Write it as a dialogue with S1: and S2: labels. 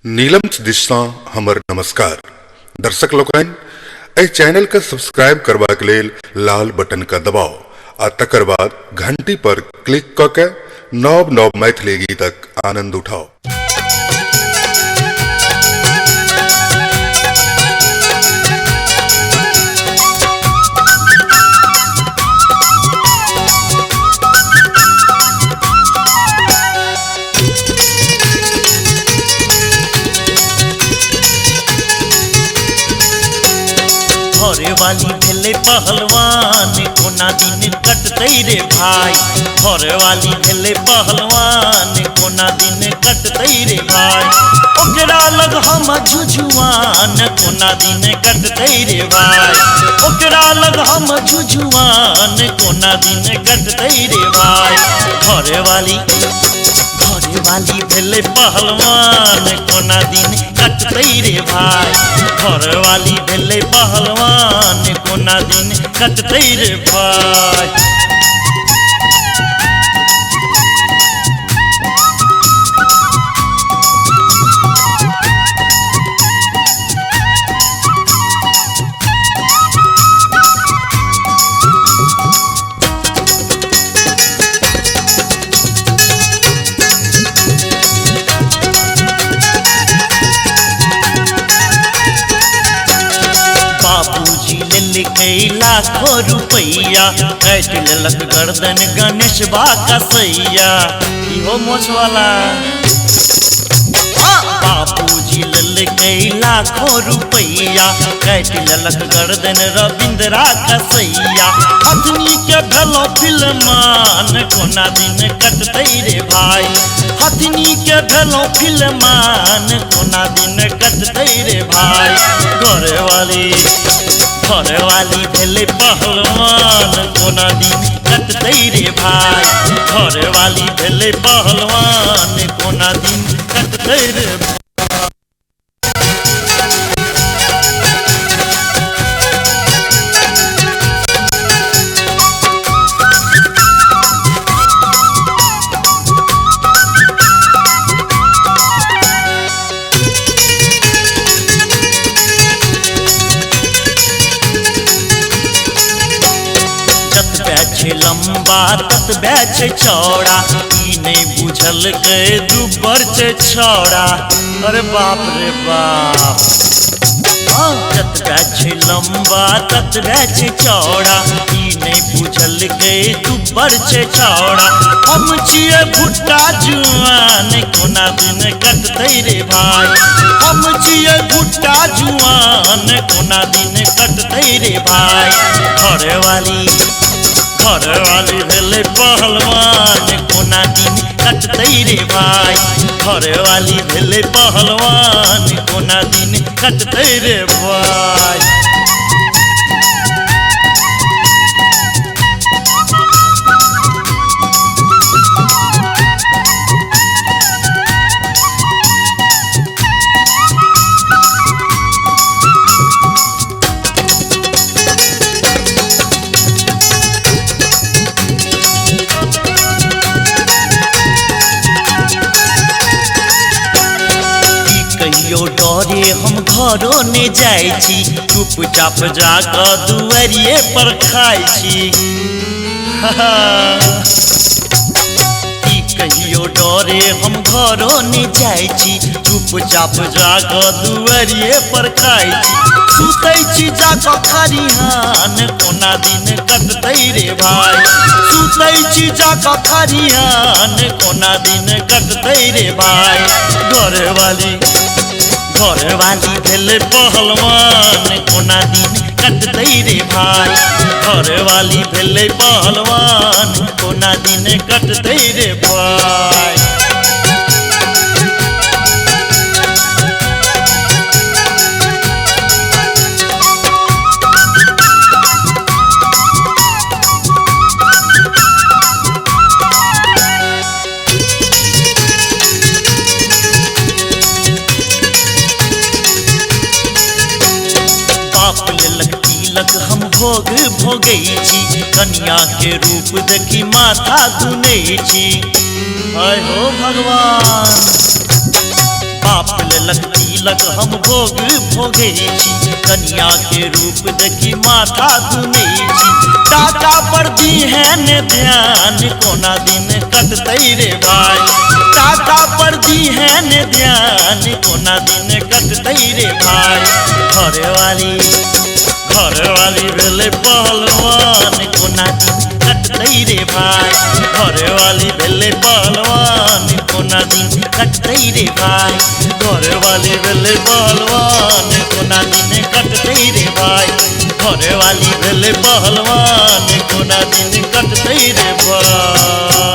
S1: नीलम दिशा हमर नमस्कार दर्शक लोकन ए चैनल का सब्सक्राइब करबा के लेल लाल बटन का दबाओ आ तकर बाद घंटी पर क्लिक क के नव नव मैथिली गीतक आनंद उठाओ।
S2: घरे वाली भेले पहलवान कोना दिन कटते रे भाई। घरे वाली भेले पहलवान कोना दिन कटते रे भाई। ओकरा लग हम झुझुआन कोना दिन कटते रे भाई। ओकरा लग हम झुझुआन कोना दिन कटते रे भाई। घरे वाली भेले पहलवान कोना दिन कटते रे भाई। घर वाली भेले पहलवान कोना दिन कटते रे भाई। बाबूजी ले लाखों रुपैया काट लेलक गर्दन गणेश बा कसैया। इहो मोछ वाला बाबूजी ले लाखों रुपैया काट लेलक गर्दन रविंद्रा कसैया। हथनी के भेलो फिल्मान कोना दिन कटते रे भाई। हथनी के भेलो फिल्मान कोना दिन कटते रे भाई। घरे वाली भेले पहलवान कोना दिन कटते रे भाई। घरे वाली भेले पहलवान कोना दिन कटते रे भाई। लंबा तत बैच चौड़ा ई नहीं बुझल के दुबर से छौड़ा। अरे बाप रे बाप। तत बैच लंबा तत बैच चौड़ा ई नहीं बुझल के दुबर से छौड़ा। हम छिए भुट्टा जुआन कोना दिन कटते रे भाई। हम छिए भुट्टा जुआन कोना दिन कटते रे भाई। घरे वाली भेले पहलवान कोना दिन कटते रे भाई। घरे वाली भेले पहलवान कोना दिन कटते रे भाई। डरे हम घरों ने जाई छी चुपचाप जाकर दुआरिये पर खाई छी। कहियो डरे हम घरों ने जाई छी चुपचाप जाकर दुआरिये पर खाई छी। सुतै छी जाकर खरिहान कोना दिन कटते रे भाई। सुतै छी जाकर खरिहान कोना दिन कटते रे भाई। घरे वाली भेले पहलवान कोना दिन कटते रे भाई। घरे वाली भेले पहलवान कोना दिन कटते रे भाई। हम भोग भोगै छी कन्या के रूप देखी माथा धुनै छी। हाय हो भगवान बाप लेलक तिलक हम भोग भोगे छी, कन्या के रूप देखी माथा धुने छी। टाका पर दी है ने ध्यान, कोना दिन कटतै रे भाई। टाका पर दी है ने ध्यान, कोना दिन कटतै रे भाई। घरवाली भेले पहलवान, कोना दिन कटतै रे भाई। घरवाली भेले पहलवान, कोना दिन कटतै रे भाई। घरवाली भेले पहलवान, कोना दिन कटतै रे भाई। घरवाली भेले पहलवान, कोना दिन कटतै रे भाई।